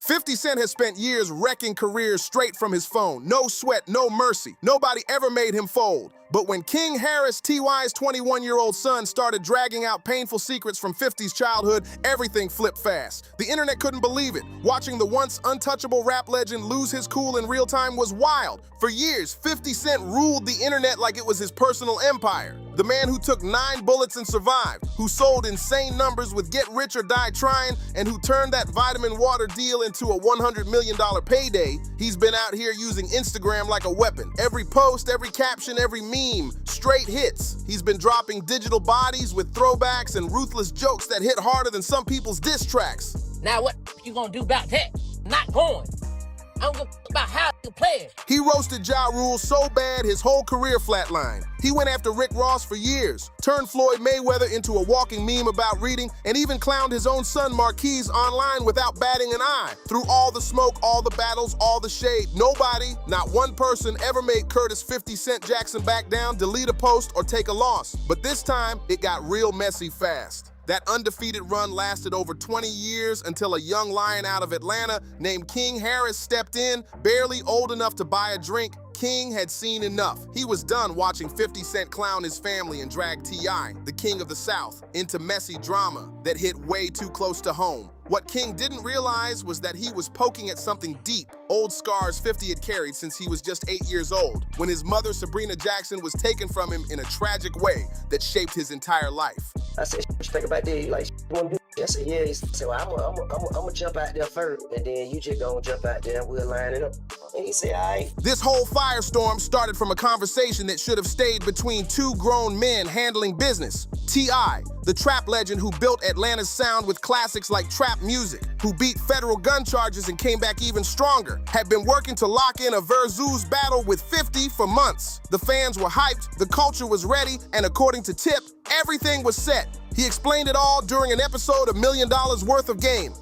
50 Cent has spent years wrecking careers straight from his phone. No sweat, no mercy. Nobody ever made him fold. But when King Harris, T.Y.'s 21-year-old son, started dragging out painful secrets from 50's childhood, everything flipped fast. The internet couldn't believe it. Watching the once untouchable rap legend lose his cool in real time was wild. For years, 50 Cent ruled the internet like it was his personal empire. The man who took 9 bullets and survived, who sold insane numbers with Get Rich or Die Trying, and who turned that vitamin water deal into a $100 million payday, he's been out here using Instagram like a weapon. Every post, every caption, every meme, straight hits. He's been dropping digital bodies with throwbacks and ruthless jokes that hit harder than some people's diss tracks. Now what you gonna do about that? Not going. I don't give a about how you play it. He roasted Ja Rule so bad his whole career flatlined. He went after Rick Ross for years, turned Floyd Mayweather into a walking meme about reading, and even clowned his own son Marquise online without batting an eye. Through all the smoke, all the battles, all the shade, nobody, not one person ever made Curtis 50 Cent Jackson back down, delete a post, or take a loss. But this time, it got real messy fast. That undefeated run lasted over 20 years until a young lion out of Atlanta named King Harris stepped in, barely old enough to buy a drink. King had seen enough. He was done watching 50 Cent clown his family and drag T.I., the king of the South, into messy drama that hit way too close to home. What King didn't realize was that he was poking at something deep, old scars 50 had carried since he was just 8 years old, when his mother, Sabrina Jackson, was taken from him in a tragic way that shaped his entire life. I said, what you think about that? He like, you wanna do that? I said, yeah. He said, well, I'm gonna jump out there first, and then you just gonna jump out there and we'll line it up. And he said, all right. This whole firestorm started from a conversation that should have stayed between 2 grown men handling business. T.I., the trap legend who built Atlanta's sound with classics like trap music, who beat federal gun charges and came back even stronger, had been working to lock in a versus battle with 50 for months. The fans were hyped, the culture was ready, and according to Tip, everything was set. He explained it all during an episode of $1 Million Worth of Game.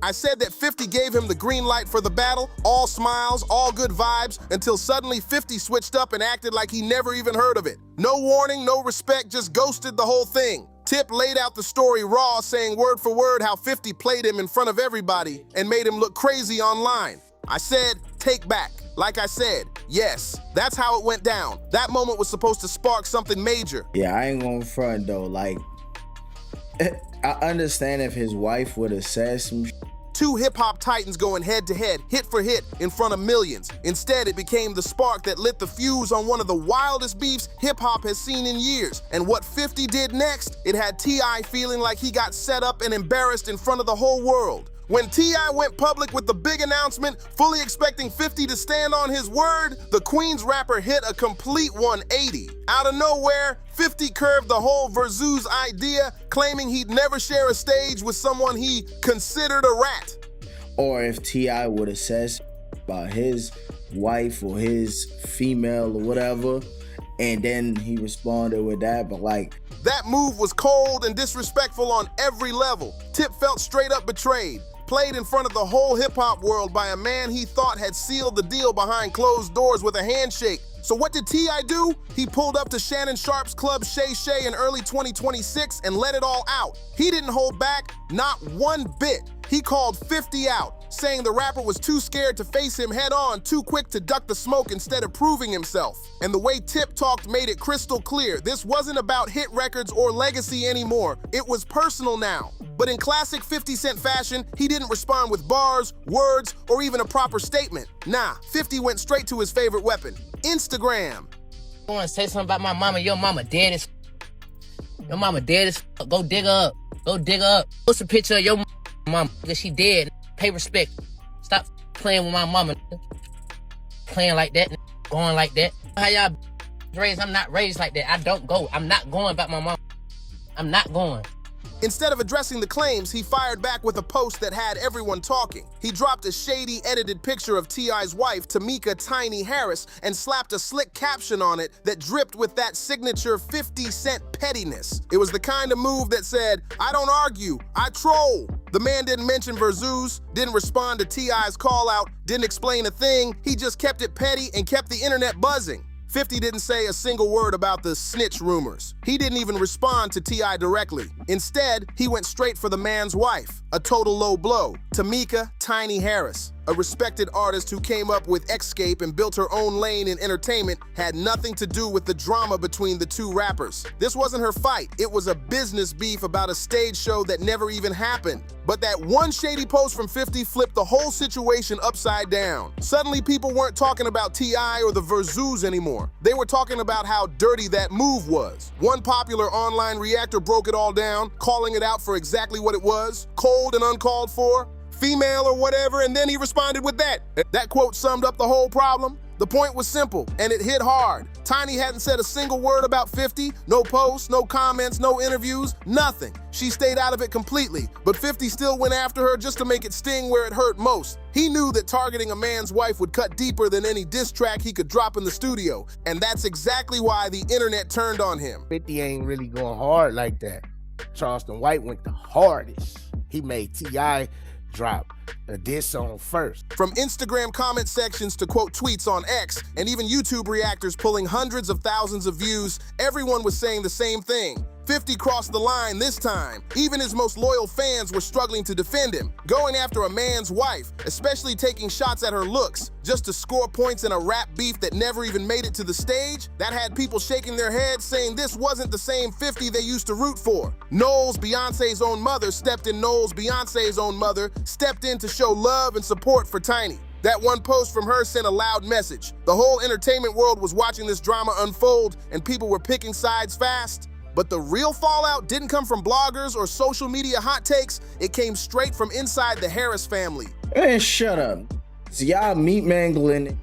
I said that 50 gave him the green light for the battle, all smiles, all good vibes, until suddenly 50 switched up and acted like he never even heard of it. No warning, no respect, just ghosted the whole thing. Tip laid out the story raw, saying word for word how 50 played him in front of everybody and made him look crazy online. I said, take back. Like I said, yes, that's how it went down. That moment was supposed to spark something major. Yeah, I ain't gonna front though, like, I understand if his wife would have said some 2 hip-hop titans going head-to-head, hit for hit, in front of millions. Instead, it became the spark that lit the fuse on one of the wildest beefs hip-hop has seen in years. And what 50 did next, it had T.I. feeling like he got set up and embarrassed in front of the whole world. When T.I. went public with the big announcement, fully expecting 50 to stand on his word, the Queens rapper hit a complete 180. Out of nowhere, 50 curved the whole versus idea, claiming he'd never share a stage with someone he considered a rat. Or if T.I. would have said about his wife or his female or whatever, and then he responded with that, but like, that move was cold and disrespectful on every level. Tip felt straight up betrayed, played in front of the whole hip-hop world by a man he thought had sealed the deal behind closed doors with a handshake. So what did T.I. do? He pulled up to Shannon Sharp's club Shay Shay in early 2026 and let it all out. He didn't hold back, not one bit. He called 50 out, saying the rapper was too scared to face him head on, too quick to duck the smoke instead of proving himself. And the way Tip talked made it crystal clear. This wasn't about hit records or legacy anymore. It was personal now. But in classic 50 Cent fashion, he didn't respond with bars, words, or even a proper statement. Nah, 50 went straight to his favorite weapon, Instagram. I want to say something about my mama. Your mama dead as Your mama dead as Go dig her up. Go dig her up. Post a picture of your mama because she dead. Pay respect. Stop playing with my mama. Playing like that. Going like that. How y'all raised? I'm not raised like that. I don't go. I'm not going about my mama. I'm not going. Instead of addressing the claims, he fired back with a post that had everyone talking. He dropped a shady, edited picture of T.I.'s wife, Tamika Tiny Harris, and slapped a slick caption on it that dripped with that signature 50 Cent pettiness. It was the kind of move that said, I don't argue, I troll. The man didn't mention versus, didn't respond to T.I.'s call out, didn't explain a thing. He just kept it petty and kept the internet buzzing. 50 didn't say a single word about the snitch rumors. He didn't even respond to T.I. directly. Instead, he went straight for the man's wife, a total low blow, Tamika Tiny Harris. A respected artist who came up with Escape and built her own lane in entertainment, had nothing to do with the drama between the two rappers. This wasn't her fight, it was a business beef about a stage show that never even happened. But that one shady post from 50 flipped the whole situation upside down. Suddenly people weren't talking about T.I. or the Verzoos anymore. They were talking about how dirty that move was. One popular online reactor broke it all down, calling it out for exactly what it was, cold and uncalled for, female or whatever, and then he responded with that. That quote summed up the whole problem. The point was simple, and it hit hard. Tiny hadn't said a single word about 50, no posts, no comments, no interviews, nothing. She stayed out of it completely, but 50 still went after her just to make it sting where it hurt most. He knew that targeting a man's wife would cut deeper than any diss track he could drop in the studio, and that's exactly why the internet turned on him. 50 ain't really going hard like that. Charleston White went the hardest. He made T.I. drop a diss song first. From Instagram comment sections to quote tweets on X, and even YouTube reactors pulling hundreds of thousands of views, everyone was saying the same thing. 50 crossed the line this time. Even his most loyal fans were struggling to defend him, going after a man's wife, especially taking shots at her looks, just to score points in a rap beef that never even made it to the stage. That had people shaking their heads saying this wasn't the same 50 they used to root for. Knowles, Beyonce's own mother, stepped in to show love and support for Tiny. That one post from her sent a loud message. The whole entertainment world was watching this drama unfold, and people were picking sides fast. But the real fallout didn't come from bloggers or social media hot takes. It came straight from inside the Harris family. Man, shut up. So y'all meat mangling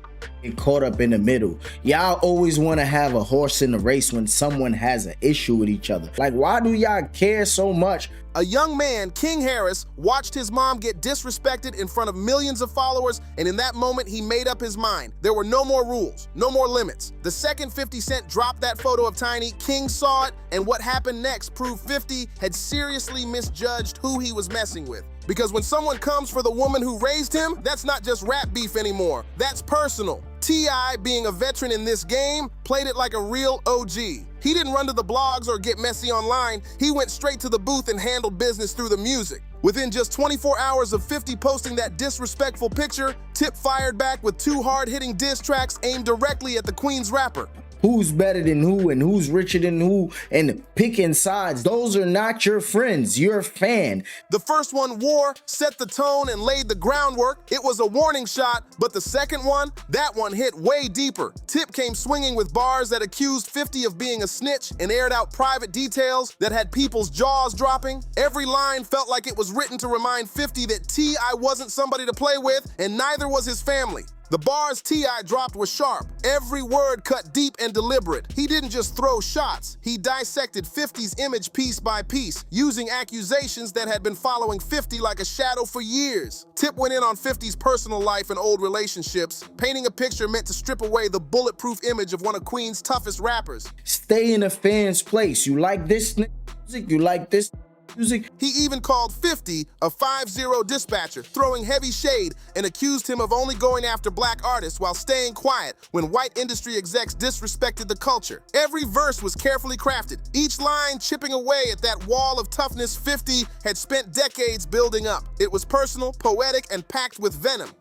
and caught up in the middle. Y'all always want to have a horse in the race when someone has an issue with each other. Like, why do y'all care so much? A young man, King Harris, watched his mom get disrespected in front of millions of followers, and in that moment, he made up his mind. There were no more rules, no more limits. The second 50 Cent dropped that photo of Tiny, King saw it, and what happened next proved 50 had seriously misjudged who he was messing with. Because when someone comes for the woman who raised him, that's not just rap beef anymore. That's personal. T.I., being a veteran in this game, played it like a real OG. He didn't run to the blogs or get messy online. He went straight to the booth and handled business through the music. Within just 24 hours of 50 posting that disrespectful picture, Tip fired back with 2 hard-hitting diss tracks aimed directly at the Queen's rapper. Who's better than who and who's richer than who and picking sides. Those are not your friends, you're a fan. The first one, War, set the tone and laid the groundwork. It was a warning shot, but the second one, that one hit way deeper. Tip came swinging with bars that accused 50 of being a snitch and aired out private details that had people's jaws dropping. Every line felt like it was written to remind 50 that T.I. wasn't somebody to play with, and neither was his family. The bars T.I. dropped were sharp, every word cut deep and deliberate. He didn't just throw shots, he dissected 50's image piece by piece, using accusations that had been following 50 like a shadow for years. Tip went in on 50's personal life and old relationships, painting a picture meant to strip away the bulletproof image of one of Queen's toughest rappers. Stay in a fan's place. You like this music? You like this music? He even called 50 a 5-0 dispatcher, throwing heavy shade, and accused him of only going after black artists while staying quiet when white industry execs disrespected the culture. Every verse was carefully crafted, each line chipping away at that wall of toughness 50 had spent decades building up. It was personal, poetic, and packed with venom.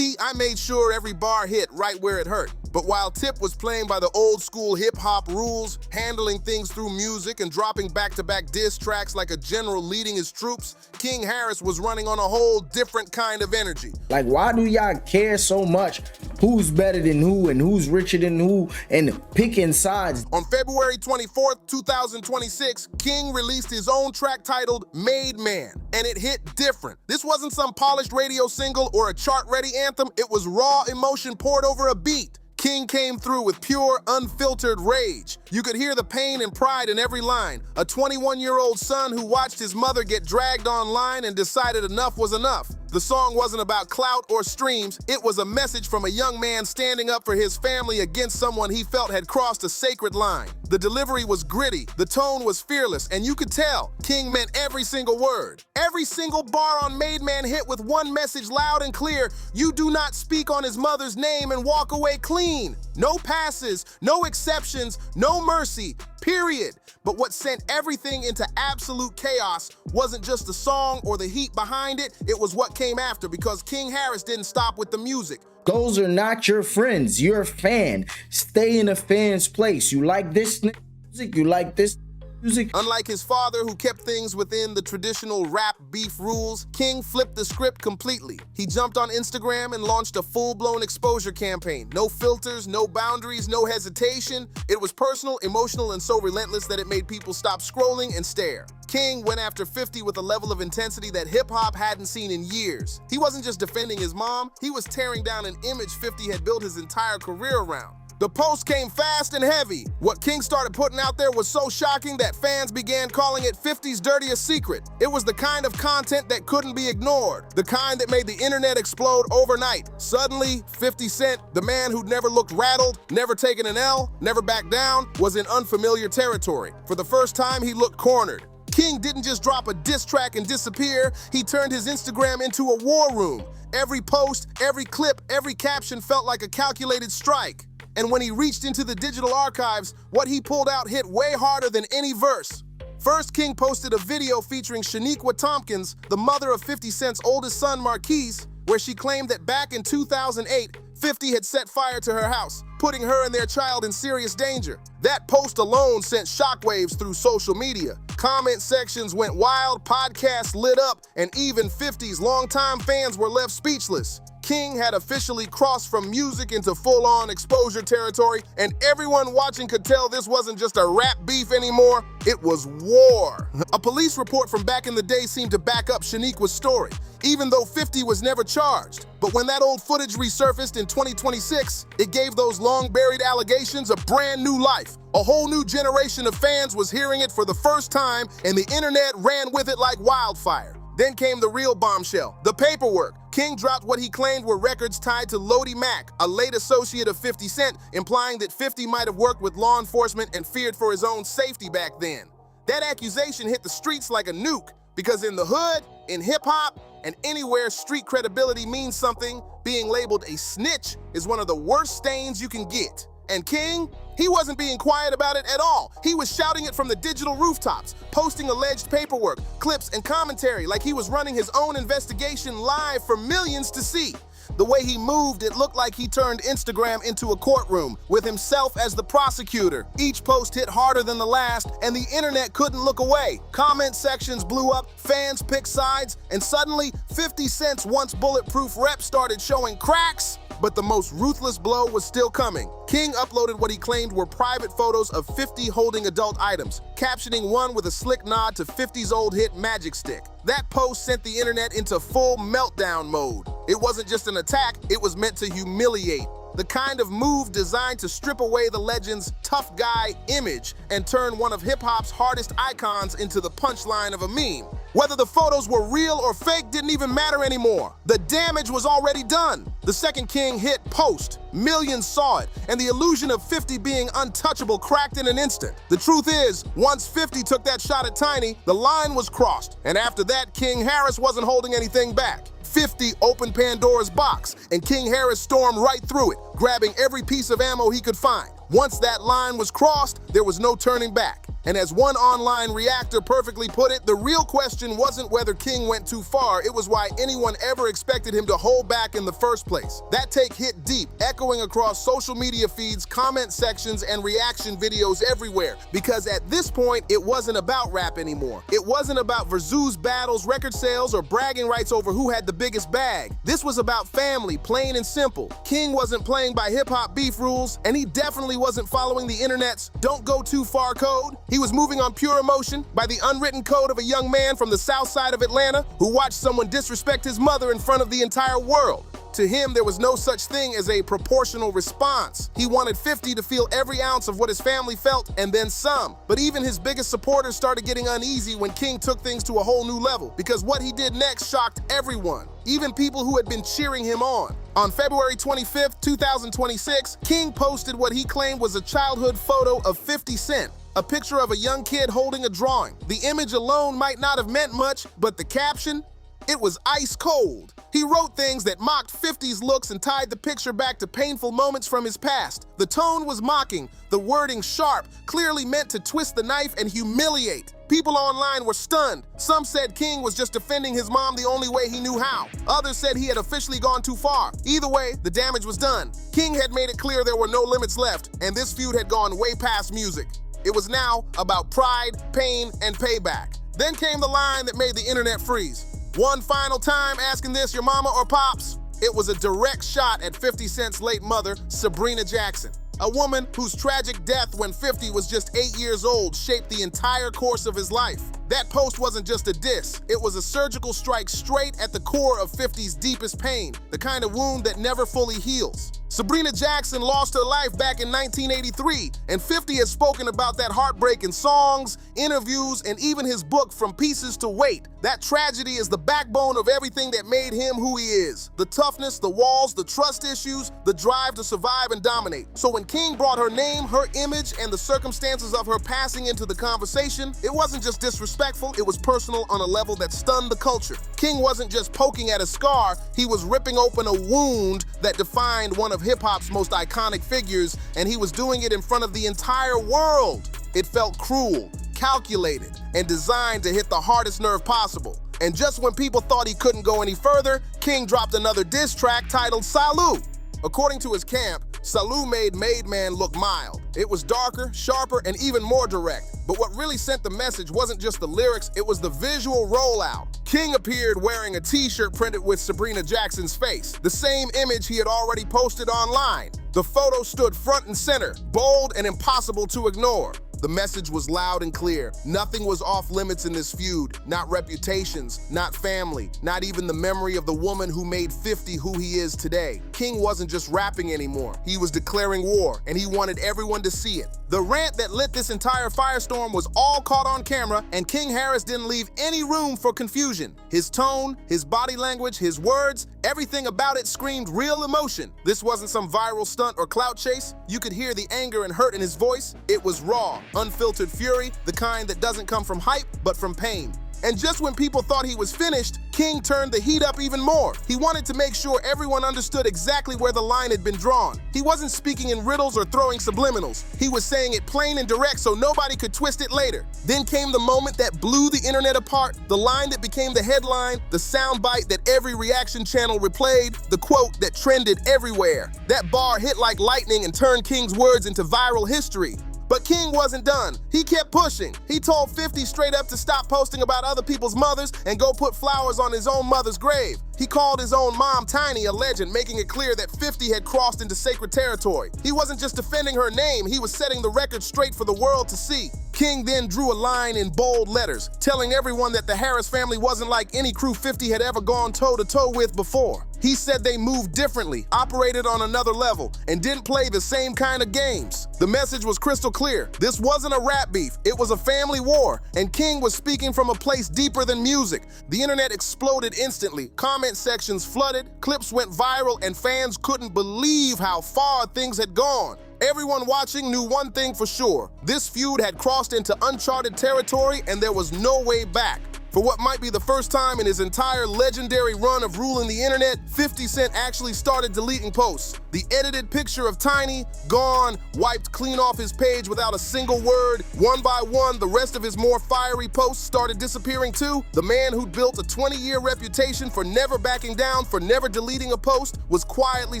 I made sure every bar hit right where it hurt. But while Tip was playing by the old school hip-hop rules, handling things through music and dropping back-to-back diss tracks like a general leading his troops, King Harris was running on a whole different kind of energy. Like, why do y'all care so much who's better than who and who's richer than who and picking sides? On February 24th, 2026, King released his own track titled Made Man, and it hit different. This wasn't some polished radio single or a chart-ready anthem, it was raw emotion poured over a beat. King came through with pure, unfiltered rage. You could hear the pain and pride in every line. A 21-year-old son who watched his mother get dragged online and decided enough was enough. The song wasn't about clout or streams, it was a message from a young man standing up for his family against someone he felt had crossed a sacred line. The delivery was gritty, the tone was fearless, and you could tell King meant every single word. Every single bar on Made Man hit with one message loud and clear: you do not speak on his mother's name and walk away clean. No passes, no exceptions, no mercy, period. But what sent everything into absolute chaos wasn't just the song or the heat behind it, it was what came after, because King Harris didn't stop with the music. Those are not your friends. You're a fan. Stay in a fan's place. You like this music? You like this music? Unlike his father, who kept things within the traditional rap beef rules, King flipped the script completely. He jumped on Instagram and launched a full-blown exposure campaign. No filters, no boundaries, no hesitation. It was personal, emotional, and so relentless that it made people stop scrolling and stare. King went after 50 with a level of intensity that hip-hop hadn't seen in years. He wasn't just defending his mom, he was tearing down an image 50 had built his entire career around. The post came fast and heavy. What King started putting out there was so shocking that fans began calling it 50's dirtiest secret. It was the kind of content that couldn't be ignored, the kind that made the internet explode overnight. Suddenly, 50 Cent, the man who'd never looked rattled, never taken an L, never backed down, was in unfamiliar territory. For the first time, he looked cornered. King didn't just drop a diss track and disappear, he turned his Instagram into a war room. Every post, every clip, every caption felt like a calculated strike. And when he reached into the digital archives, what he pulled out hit way harder than any verse. First, King posted a video featuring Shaniqua Tompkins, the mother of 50 Cent's oldest son, Marquise, where she claimed that back in 2008, 50 had set fire to her house, putting her and their child in serious danger. That post alone sent shockwaves through social media. Comment sections went wild, podcasts lit up, and even 50's longtime fans were left speechless. King had officially crossed from music into full-on exposure territory, and everyone watching could tell this wasn't just a rap beef anymore, it was war. A police report from back in the day seemed to back up Shaniqua's story, even though 50 was never charged. But when that old footage resurfaced in 2026, it gave those long-buried allegations a brand new life. A whole new generation of fans was hearing it for the first time, and the internet ran with it like wildfire. Then came the real bombshell, the paperwork. King dropped what he claimed were records tied to Lodi Mack, a late associate of 50 Cent, implying that 50 might have worked with law enforcement and feared for his own safety back then. That accusation hit the streets like a nuke, because in the hood, in hip-hop, and anywhere street credibility means something, being labeled a snitch is one of the worst stains you can get. And King, he wasn't being quiet about it at all. He was shouting it from the digital rooftops, posting alleged paperwork, clips, and commentary like he was running his own investigation live for millions to see. The way he moved, it looked like he turned Instagram into a courtroom, with himself as the prosecutor. Each post hit harder than the last, and the internet couldn't look away. Comment sections blew up, fans picked sides, and suddenly, 50 Cent's once bulletproof rep started showing cracks. But the most ruthless blow was still coming. King uploaded what he claimed were private photos of 50 holding adult items, captioning one with a slick nod to 50's old hit Magic Stick. That post sent the internet into full meltdown mode. It wasn't just an attack, it was meant to humiliate. The kind of move designed to strip away the legend's tough guy image and turn one of hip-hop's hardest icons into the punchline of a meme. Whether the photos were real or fake didn't even matter anymore. The damage was already done. The second King hit post. Millions saw it, and the illusion of 50 being untouchable cracked in an instant. The truth is, once 50 took that shot at Tiny, the line was crossed. And after that, King Harris wasn't holding anything back. 50 opened Pandora's box, and King Harris stormed right through it, grabbing every piece of ammo he could find. Once that line was crossed, there was no turning back. And as one online reactor perfectly put it, the real question wasn't whether King went too far, it was why anyone ever expected him to hold back in the first place. That take hit deep, echoing across social media feeds, comment sections, and reaction videos everywhere. Because at this point, it wasn't about rap anymore. It wasn't about versus battles, record sales, or bragging rights over who had the biggest bag. This was about family, plain and simple. King wasn't playing by hip-hop beef rules, and he definitely wasn't following the internet's don't go too far code. He was moving on pure emotion, by the unwritten code of a young man from the south side of Atlanta who watched someone disrespect his mother in front of the entire world. To him, there was no such thing as a proportional response. He wanted 50 to feel every ounce of what his family felt and then some. But even his biggest supporters started getting uneasy when King took things to a whole new level, because what he did next shocked everyone, even people who had been cheering him on. On February 25th, 2026, King posted what he claimed was a childhood photo of 50 Cent. A picture of a young kid holding a drawing. The image alone might not have meant much, but the caption? It was ice cold. He wrote things that mocked 50's looks and tied the picture back to painful moments from his past. The tone was mocking, the wording sharp, clearly meant to twist the knife and humiliate. People online were stunned. Some said King was just defending his mom the only way he knew how. Others said he had officially gone too far. Either way, the damage was done. King had made it clear there were no limits left, and this feud had gone way past music. It was now about pride, pain, and payback. Then came the line that made the internet freeze. One final time asking this, your mama or pops? It was a direct shot at 50 Cent's late mother, Sabrina Jackson. A woman whose tragic death when 50 was just 8 years old shaped the entire course of his life. That post wasn't just a diss, it was a surgical strike straight at the core of 50's deepest pain, the kind of wound that never fully heals. Sabrina Jackson lost her life back in 1983, and 50 has spoken about that heartbreak in songs, interviews, and even his book, From Pieces to Weight. That tragedy is the backbone of everything that made him who he is. The toughness, the walls, the trust issues, the drive to survive and dominate. So when King brought her name, her image, and the circumstances of her passing into the conversation, it wasn't just disrespectful, it was personal on a level that stunned the culture. King wasn't just poking at a scar, he was ripping open a wound that defined one of hip-hop's most iconic figures, and he was doing it in front of the entire world. It felt cruel, calculated, and designed to hit the hardest nerve possible. And just when people thought he couldn't go any further, King dropped another diss track titled Salud. According to his camp, Salud made Made Man look mild. It was darker, sharper, and even more direct. But what really sent the message wasn't just the lyrics, it was the visual rollout. King appeared wearing a t-shirt printed with Sabrina Jackson's face, the same image he had already posted online. The photo stood front and center, bold and impossible to ignore. The message was loud and clear. Nothing was off limits in this feud. Not reputations, not family, not even the memory of the woman who made 50 who he is today. King wasn't just rapping anymore. He was declaring war, and he wanted everyone to see it. The rant that lit this entire firestorm was all caught on camera, and King Harris didn't leave any room for confusion. His tone, his body language, his words, everything about it screamed real emotion. This wasn't some viral stunt or clout chase. You could hear the anger and hurt in his voice. It was raw, unfiltered fury, the kind that doesn't come from hype, but from pain. And just when people thought he was finished, King turned the heat up even more. He wanted to make sure everyone understood exactly where the line had been drawn. He wasn't speaking in riddles or throwing subliminals. He was saying it plain and direct so nobody could twist it later. Then came the moment that blew the internet apart, the line that became the headline, the soundbite that every reaction channel replayed, the quote that trended everywhere. That bar hit like lightning and turned King's words into viral history. But King wasn't done. He kept pushing. He told 50 straight up to stop posting about other people's mothers and go put flowers on his own mother's grave. He called his own mom Tiny a legend, making it clear that 50 had crossed into sacred territory. He wasn't just defending her name, he was setting the record straight for the world to see. King then drew a line in bold letters, telling everyone that the Harris family wasn't like any crew 50 had ever gone toe-to-toe with before. He said they moved differently, operated on another level, and didn't play the same kind of games. The message was crystal clear. This wasn't a rap beef, it was a family war, and King was speaking from a place deeper than music. The internet exploded instantly. Comment sections flooded, clips went viral, and fans couldn't believe how far things had gone. Everyone watching knew one thing for sure. This feud had crossed into uncharted territory, and there was no way back. For what might be the first time in his entire legendary run of ruling the internet, 50 Cent actually started deleting posts. The edited picture of Tiny, gone, wiped clean off his page without a single word. One by one, the rest of his more fiery posts started disappearing too. The man who'd built a 20-year reputation for never backing down, for never deleting a post, was quietly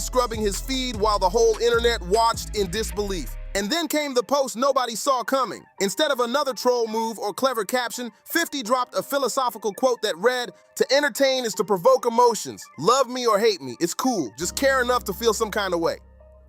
scrubbing his feed while the whole internet watched in disbelief. And then came the post nobody saw coming. Instead of another troll move or clever caption, 50 dropped a philosophical quote that read, "To entertain is to provoke emotions. Love me or hate me, it's cool. Just care enough to feel some kind of way."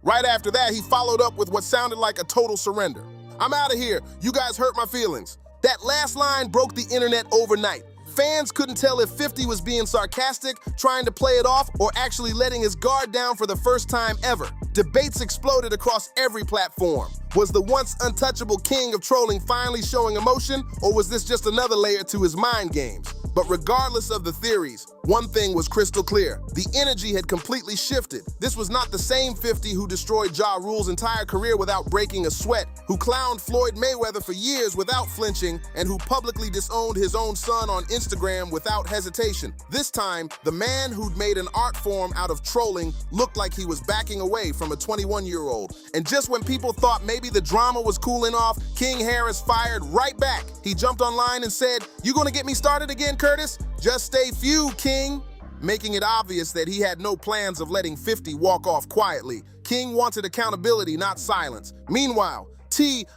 Right after that, he followed up with what sounded like a total surrender. "I'm out of here. You guys hurt my feelings." That last line broke the internet overnight. Fans couldn't tell if 50 was being sarcastic, trying to play it off, or actually letting his guard down for the first time ever. Debates exploded across every platform. Was the once untouchable king of trolling finally showing emotion, or was this just another layer to his mind games? But regardless of the theories, one thing was crystal clear. The energy had completely shifted. This was not the same 50 who destroyed Ja Rule's entire career without breaking a sweat, who clowned Floyd Mayweather for years without flinching, and who publicly disowned his own son on Instagram without hesitation. This time, the man who'd made an art form out of trolling looked like he was backing away from a 21-year-old. And just when people thought maybe the drama was cooling off, King Harris fired right back. He jumped online and said, "You gonna get me started again, Curtis? Just stay feud, King." Making it obvious that he had no plans of letting 50 walk off quietly. King wanted accountability, not silence. Meanwhile,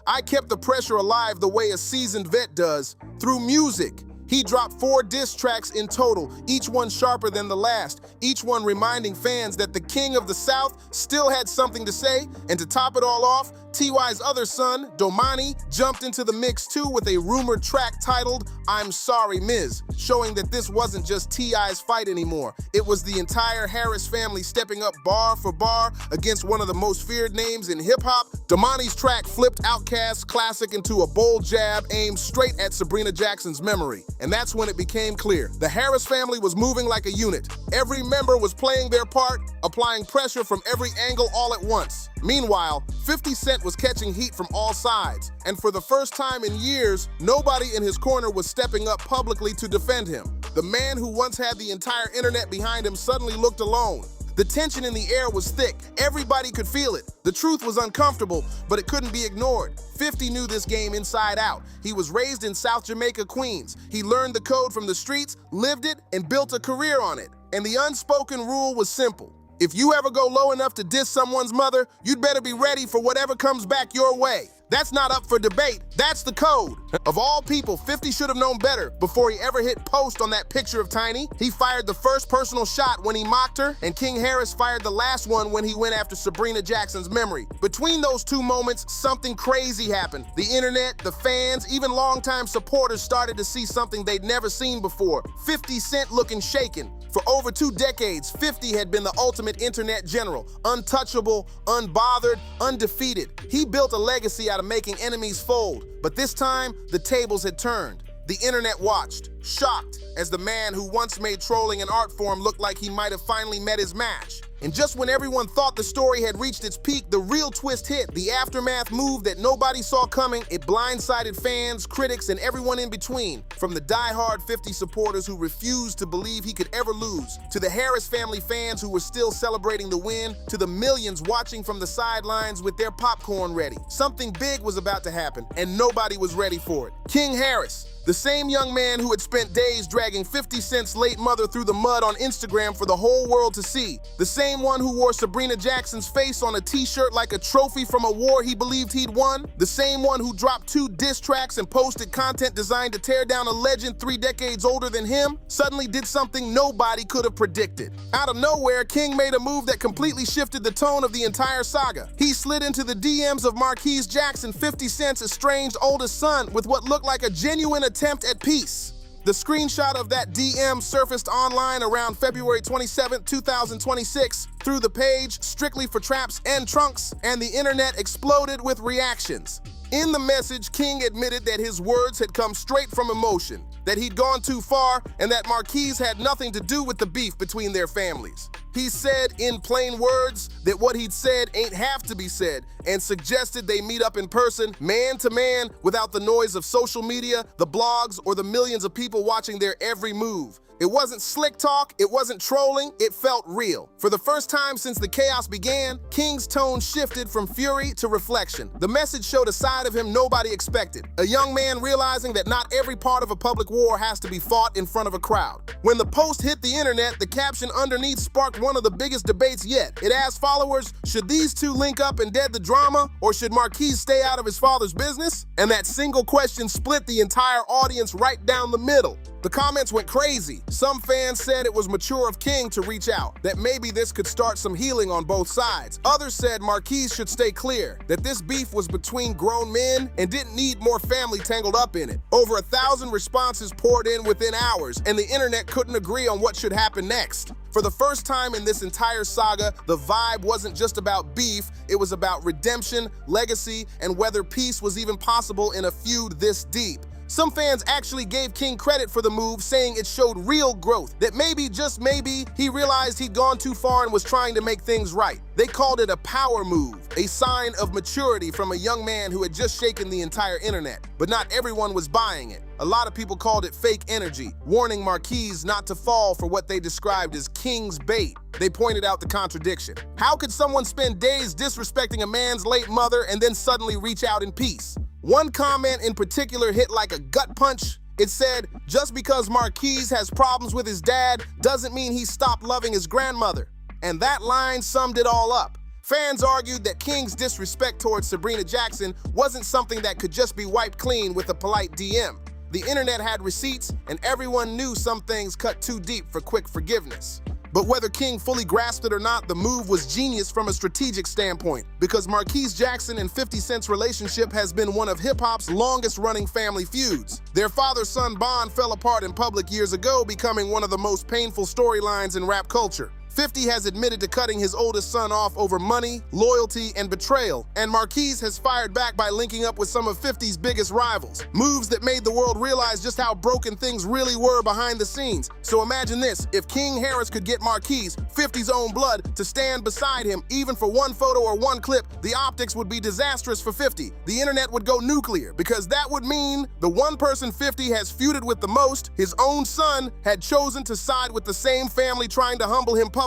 I kept the pressure alive the way a seasoned vet does, through music. He dropped 4 diss tracks in total, each one sharper than the last, each one reminding fans that the king of the South still had something to say. And to top it all off, T.Y.'s other son, Domani, jumped into the mix too with a rumored track titled "I'm Sorry, Miz," showing that this wasn't just T.I.'s fight anymore. It was the entire Harris family stepping up bar for bar against one of the most feared names in hip-hop. Domani's track flipped Outkast's classic into a bold jab aimed straight at Sabrina Jackson's memory. And that's when it became clear. The Harris family was moving like a unit. Every member was playing their part, applying pressure from every angle all at once. Meanwhile, 50 Cent was catching heat from all sides, and for the first time in years, nobody in his corner was stepping up publicly to defend him. The man who once had the entire internet behind him suddenly looked alone. The tension in the air was thick. Everybody could feel it. The truth was uncomfortable, but it couldn't be ignored. 50 knew this game inside out. He was raised in South Jamaica, Queens. He learned the code from the streets, lived it, and built a career on it. And the unspoken rule was simple. If you ever go low enough to diss someone's mother, you'd better be ready for whatever comes back your way. That's not up for debate. That's the code. Of all people, 50 should have known better before he ever hit post on that picture of Tiny. He fired the first personal shot when he mocked her, and King Harris fired the last one when he went after Sabrina Jackson's memory. Between those two moments, something crazy happened. The internet, the fans, even longtime supporters started to see something they'd never seen before. 50 Cent looking shaken. For over 2 decades, 50 had been the ultimate internet general, untouchable, unbothered, undefeated. He built a legacy out of making enemies fold, but this time, the tables had turned. The internet watched, shocked, as the man who once made trolling an art form look like he might have finally met his match. And just when everyone thought the story had reached its peak, the real twist hit. The aftermath move that nobody saw coming, it blindsided fans, critics, and everyone in between. From the die-hard 50 supporters who refused to believe he could ever lose, to the Harris family fans who were still celebrating the win, to the millions watching from the sidelines with their popcorn ready. Something big was about to happen, and nobody was ready for it. King Harris, the same young man who had spent days dragging 50 Cent's late mother through the mud on Instagram for the whole world to see. The same one who wore Sabrina Jackson's face on a t-shirt like a trophy from a war he believed he'd won. The same one who dropped 2 diss tracks and posted content designed to tear down a legend 3 decades older than him, suddenly did something nobody could have predicted. Out of nowhere, King made a move that completely shifted the tone of the entire saga. He slid into the DMs of Marquise Jackson, 50 Cent's estranged oldest son, with what looked like a genuine attempt at peace. The screenshot of that DM surfaced online around February 27, 2026 through the page Strictly for Traps and Trunks, and the internet exploded with reactions. In the message, King admitted that his words had come straight from emotion, that he'd gone too far, and that Marquise had nothing to do with the beef between their families. He said, in plain words, that what he'd said ain't have to be said, and suggested they meet up in person, man to man, without the noise of social media, the blogs, or the millions of people watching their every move. It wasn't slick talk, it wasn't trolling, it felt real. For the first time since the chaos began, King's tone shifted from fury to reflection. The message showed a side of him nobody expected. A young man realizing that not every part of a public war has to be fought in front of a crowd. When the post hit the internet, the caption underneath sparked one of the biggest debates yet. It asked followers, should these two link up and dead the drama, or should Marquise stay out of his father's business? And that single question split the entire audience right down the middle. The comments went crazy. Some fans said it was mature of King to reach out, that maybe this could start some healing on both sides. Others said Marquise should stay clear, that this beef was between grown men and didn't need more family tangled up in it. Over 1,000 responses poured in within hours, and the internet couldn't agree on what should happen next. For the first time in this entire saga, the vibe wasn't just about beef, it was about redemption, legacy, and whether peace was even possible in a feud this deep. Some fans actually gave King credit for the move, saying it showed real growth, that maybe, just maybe, he realized he'd gone too far and was trying to make things right. They called it a power move, a sign of maturity from a young man who had just shaken the entire internet. But not everyone was buying it. A lot of people called it fake energy, warning Marquise not to fall for what they described as King's bait. They pointed out the contradiction. How could someone spend days disrespecting a man's late mother and then suddenly reach out in peace? One comment in particular hit like a gut punch. It said, just because Marquise has problems with his dad doesn't mean he stopped loving his grandmother. And that line summed it all up. Fans argued that King's disrespect towards Sabrina Jackson wasn't something that could just be wiped clean with a polite DM. The internet had receipts, and everyone knew some things cut too deep for quick forgiveness. But whether King fully grasped it or not, the move was genius from a strategic standpoint, because Marquise Jackson and 50 Cent's relationship has been one of hip-hop's longest-running family feuds. Their father-son bond fell apart in public years ago, becoming one of the most painful storylines in rap culture. 50 has admitted to cutting his oldest son off over money, loyalty, and betrayal, and Marquise has fired back by linking up with some of 50's biggest rivals. Moves that made the world realize just how broken things really were behind the scenes. So imagine this, if King Harris could get Marquise, 50's own blood, to stand beside him, even for one photo or one clip, the optics would be disastrous for 50. The internet would go nuclear, because that would mean the one person 50 has feuded with the most, his own son, had chosen to side with the same family trying to humble him publicly.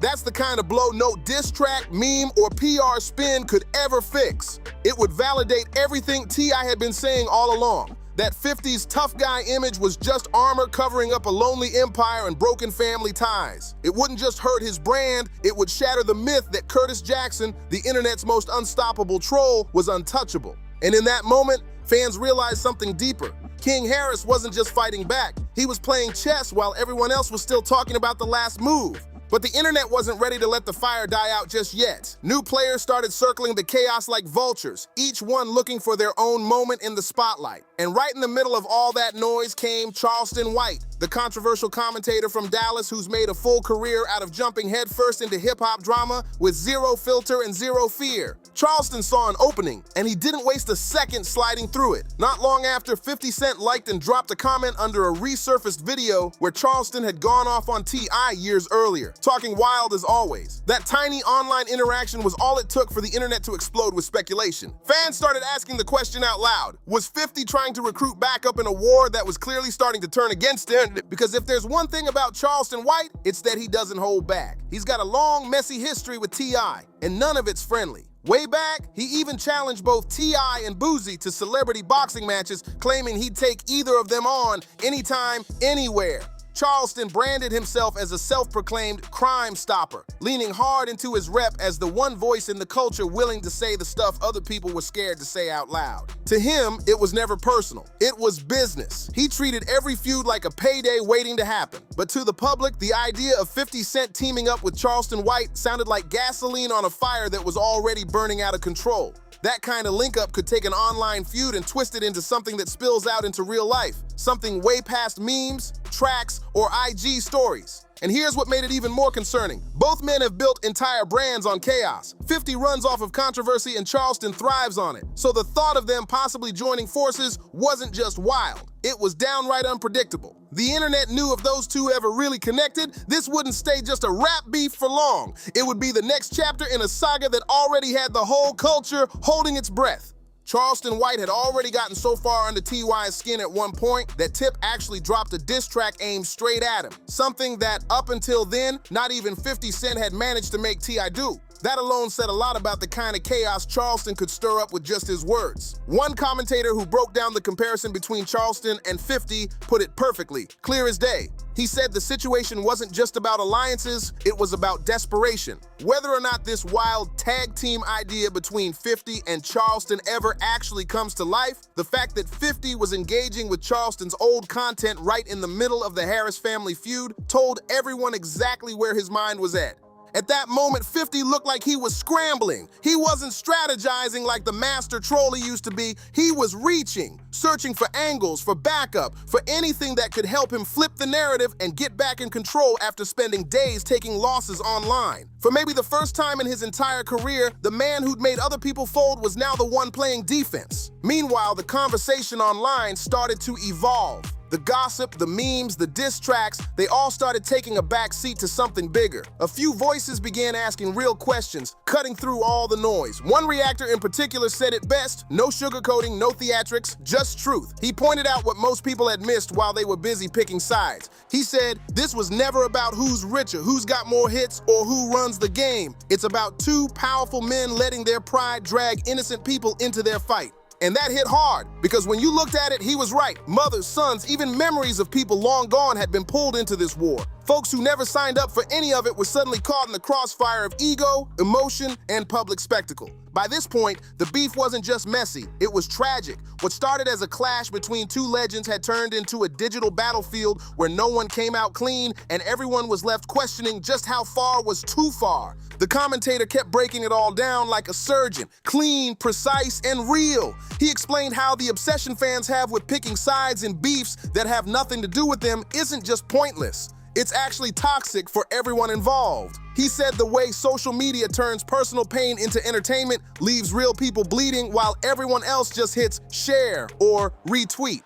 That's the kind of blow no diss track, meme, or PR spin could ever fix. It would validate everything T.I. had been saying all along, that 50's tough guy image was just armor covering up a lonely empire and broken family ties. It wouldn't just hurt his brand, it would shatter the myth that Curtis Jackson, the internet's most unstoppable troll, was untouchable. And in that moment, fans realized something deeper. King Harris wasn't just fighting back, he was playing chess while everyone else was still talking about the last move. But the internet wasn't ready to let the fire die out just yet. New players started circling the chaos like vultures, each one looking for their own moment in the spotlight. And right in the middle of all that noise came Charleston White, the controversial commentator from Dallas who's made a full career out of jumping headfirst into hip-hop drama with zero filter and zero fear. Charleston saw an opening, and he didn't waste a second sliding through it. Not long after, 50 Cent liked and dropped a comment under a resurfaced video where Charleston had gone off on T.I. years earlier, talking wild as always. That tiny online interaction was all it took for the internet to explode with speculation. Fans started asking the question out loud, was 50 trying to recruit backup in a war that was clearly starting to turn against him? Because if there's one thing about Charleston White, it's that he doesn't hold back. He's got a long, messy history with T.I., and none of it's friendly. Way back, he even challenged both T.I. and Boosie to celebrity boxing matches, claiming he'd take either of them on anytime, anywhere. Charleston branded himself as a self-proclaimed crime stopper, leaning hard into his rep as the one voice in the culture willing to say the stuff other people were scared to say out loud. To him, it was never personal. It was business. He treated every feud like a payday waiting to happen. But to the public, the idea of 50 Cent teaming up with Charleston White sounded like gasoline on a fire that was already burning out of control. That kind of link-up could take an online feud and twist it into something that spills out into real life, something way past memes, tracks, or IG stories. And here's what made it even more concerning. Both men have built entire brands on chaos. 50 runs off of controversy and Charleston thrives on it. So the thought of them possibly joining forces wasn't just wild, it was downright unpredictable. The internet knew if those two ever really connected, this wouldn't stay just a rap beef for long. It would be the next chapter in a saga that already had the whole culture holding its breath. Charleston White had already gotten so far under T.Y.'s skin at one point that Tip actually dropped a diss track aimed straight at him, something that, up until then, not even 50 Cent had managed to make T.I. do. That alone said a lot about the kind of chaos Charleston could stir up with just his words. One commentator who broke down the comparison between Charleston and 50 put it perfectly, clear as day. He said the situation wasn't just about alliances, it was about desperation. Whether or not this wild tag team idea between 50 and Charleston ever actually comes to life, the fact that 50 was engaging with Charleston's old content right in the middle of the Harris family feud told everyone exactly where his mind was at. At that moment, 50 looked like he was scrambling. He wasn't strategizing like the master troll he used to be. He was reaching, searching for angles, for backup, for anything that could help him flip the narrative and get back in control after spending days taking losses online. For maybe the first time in his entire career, the man who'd made other people fold was now the one playing defense. Meanwhile, the conversation online started to evolve. The gossip, the memes, the diss tracks, they all started taking a back seat to something bigger. A few voices began asking real questions, cutting through all the noise. One reactor in particular said it best: no sugarcoating, no theatrics, just truth. He pointed out what most people had missed while they were busy picking sides. He said, this was never about who's richer, who's got more hits, or who runs the game. It's about two powerful men letting their pride drag innocent people into their fight. And that hit hard, because when you looked at it, he was right. Mothers, sons, even memories of people long gone had been pulled into this war. Folks who never signed up for any of it were suddenly caught in the crossfire of ego, emotion, and public spectacle. By this point, the beef wasn't just messy, it was tragic. What started as a clash between two legends had turned into a digital battlefield where no one came out clean and everyone was left questioning just how far was too far. The commentator kept breaking it all down like a surgeon, clean, precise, and real. He explained how the obsession fans have with picking sides in beefs that have nothing to do with them isn't just pointless. It's actually toxic for everyone involved. He said the way social media turns personal pain into entertainment leaves real people bleeding while everyone else just hits share or retweet.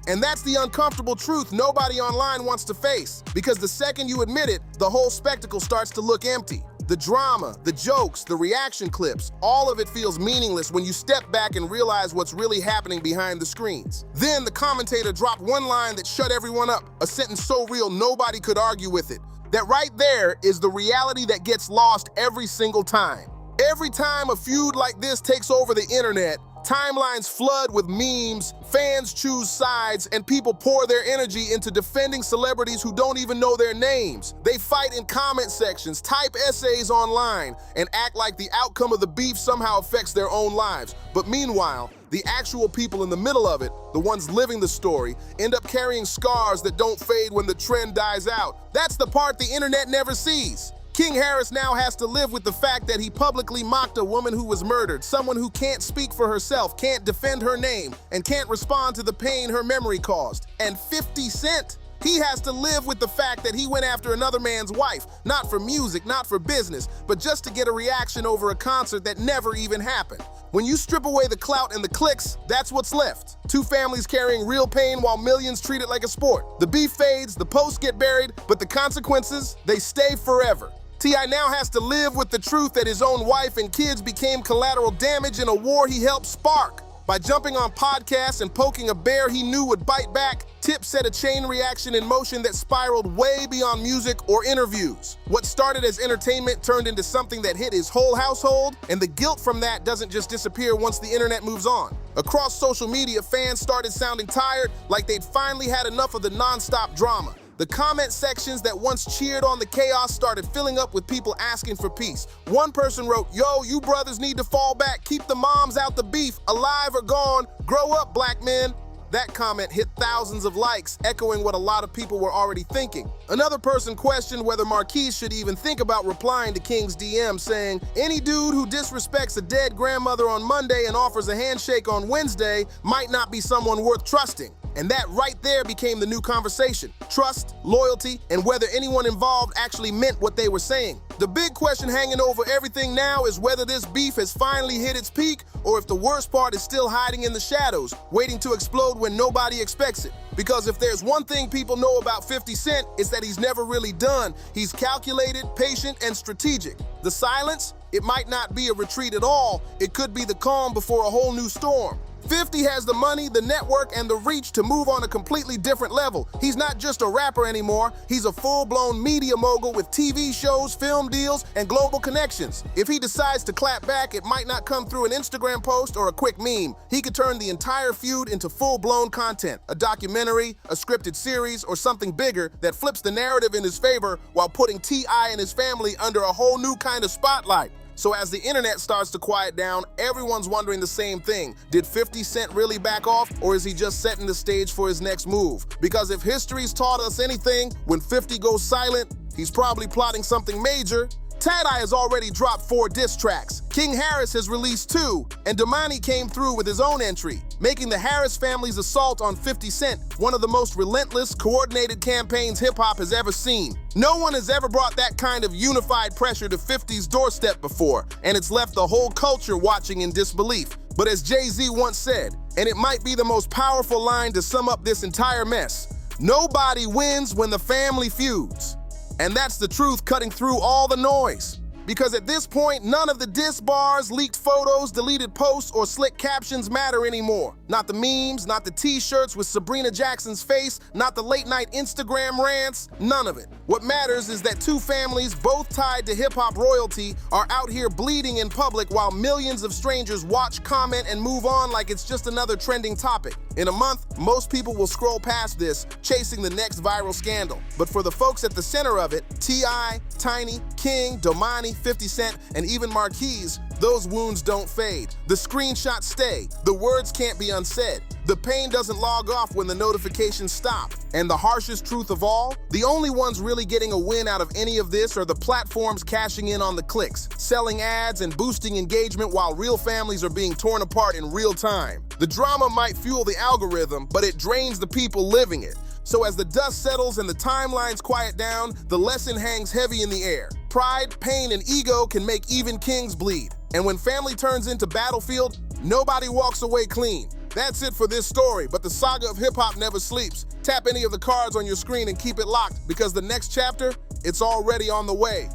And that's the uncomfortable truth nobody online wants to face, because the second you admit it, the whole spectacle starts to look empty. The drama, the jokes, the reaction clips, all of it feels meaningless when you step back and realize what's really happening behind the screens. Then the commentator dropped one line that shut everyone up, a sentence so real nobody could argue with it. That right there is the reality that gets lost every single time. Every time a feud like this takes over the internet, timelines flood with memes, fans choose sides, and people pour their energy into defending celebrities who don't even know their names. They fight in comment sections, type essays online, and act like the outcome of the beef somehow affects their own lives. But meanwhile, the actual people in the middle of it, the ones living the story, end up carrying scars that don't fade when the trend dies out. That's the part the internet never sees. King Harris now has to live with the fact that he publicly mocked a woman who was murdered, someone who can't speak for herself, can't defend her name, and can't respond to the pain her memory caused. And 50 Cent, he has to live with the fact that he went after another man's wife, not for music, not for business, but just to get a reaction over a concert that never even happened. When you strip away the clout and the clicks, that's what's left. Two families carrying real pain while millions treat it like a sport. The beef fades, the posts get buried, but the consequences, they stay forever. T.I. now has to live with the truth that his own wife and kids became collateral damage in a war he helped spark. By jumping on podcasts and poking a bear he knew would bite back, Tip set a chain reaction in motion that spiraled way beyond music or interviews. What started as entertainment turned into something that hit his whole household, and the guilt from that doesn't just disappear once the internet moves on. Across social media, fans started sounding tired, like they'd finally had enough of the non-stop drama. The comment sections that once cheered on the chaos started filling up with people asking for peace. One person wrote, "Yo, you brothers need to fall back, keep the moms out the beef, alive or gone, grow up, black men." That comment hit thousands of likes, echoing what a lot of people were already thinking. Another person questioned whether Marquise should even think about replying to King's DM, saying, "Any dude who disrespects a dead grandmother on Monday and offers a handshake on Wednesday might not be someone worth trusting." And that right there became the new conversation. Trust, loyalty, and whether anyone involved actually meant what they were saying. The big question hanging over everything now is whether this beef has finally hit its peak, or if the worst part is still hiding in the shadows, waiting to explode when nobody expects it. Because if there's one thing people know about 50 Cent, it's that he's never really done. He's calculated, patient, and strategic. The silence, it might not be a retreat at all. It could be the calm before a whole new storm. 50 has the money, the network, and the reach to move on a completely different level. He's not just a rapper anymore, he's a full-blown media mogul with TV shows, film deals, and global connections. If he decides to clap back, it might not come through an Instagram post or a quick meme. He could turn the entire feud into full-blown content, a documentary, a scripted series, or something bigger that flips the narrative in his favor while putting T.I. and his family under a whole new kind of spotlight. So as the internet starts to quiet down, everyone's wondering the same thing. Did 50 Cent really back off, or is he just setting the stage for his next move? Because if history's taught us anything, when 50 goes silent, he's probably plotting something major. Tad-I has already dropped 4 diss tracks. King Harris has released 2, and Damani came through with his own entry, making the Harris family's assault on 50 Cent one of the most relentless, coordinated campaigns hip-hop has ever seen. No one has ever brought that kind of unified pressure to 50's doorstep before, and it's left the whole culture watching in disbelief. But as Jay-Z once said, and it might be the most powerful line to sum up this entire mess, nobody wins when the family feuds. And that's the truth cutting through all the noise. Because at this point, none of the diss bars, leaked photos, deleted posts, or slick captions matter anymore. Not the memes, not the t-shirts with Sabrina Jackson's face, not the late-night Instagram rants, none of it. What matters is that 2 families, both tied to hip-hop royalty, are out here bleeding in public while millions of strangers watch, comment, and move on like it's just another trending topic. In a month, most people will scroll past this, chasing the next viral scandal. But for the folks at the center of it, T.I., Tiny, King, Domani, 50 Cent, and even Marquise, those wounds don't fade. The screenshots stay. The words can't be unsaid. The pain doesn't log off when the notifications stop. And the harshest truth of all, the only ones really getting a win out of any of this are the platforms cashing in on the clicks, selling ads and boosting engagement while real families are being torn apart in real time. The drama might fuel the algorithm, but it drains the people living it. So as the dust settles and the timelines quiet down, the lesson hangs heavy in the air. Pride, pain, and ego can make even kings bleed. And when family turns into battlefield, nobody walks away clean. That's it for this story, but the saga of hip-hop never sleeps. Tap any of the cards on your screen and keep it locked, because the next chapter, it's already on the way.